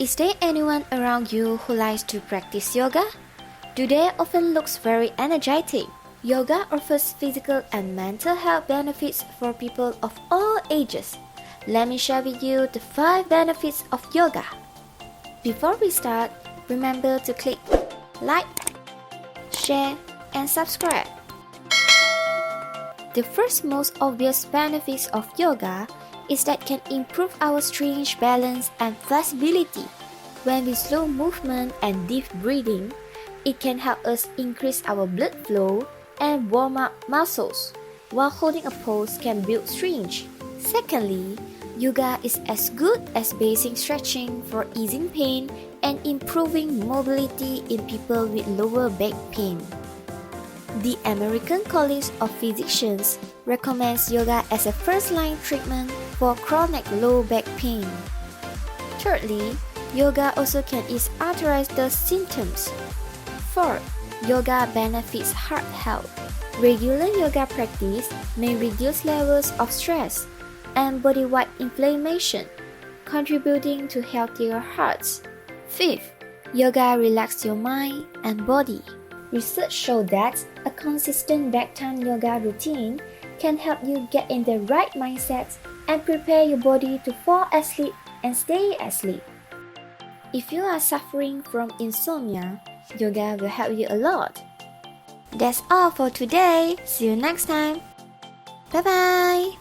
Is there anyone around you who likes to practice yoga? Today often looks very energetic. Yoga offers physical and mental health benefits for people of all ages. Let me share with you the 5 benefits of yoga. Before we start, remember to click like, share, and subscribe. The first most obvious benefits of yoga is that it can improve our strength, balance, and flexibility. When we slow movement and deep breathing, it can help us increase our blood flow and warm up muscles, while holding a pose can build strength. Secondly, yoga is as good as basic stretching for easing pain and improving mobility in people with lower back pain. The American College of Physicians recommends yoga as a first-line treatment for chronic low back pain. Thirdly, yoga also can ease arthritis symptoms. Fourth, yoga benefits heart health. Regular yoga practice may reduce levels of stress and body-wide inflammation, contributing to healthier hearts. Fifth, yoga relaxes your mind and body. Research shows that a consistent bedtime yoga routine can help you get in the right mindset and prepare your body to fall asleep and stay asleep. If you are suffering from insomnia, yoga will help you a lot. That's all for today. See you next time. Bye bye.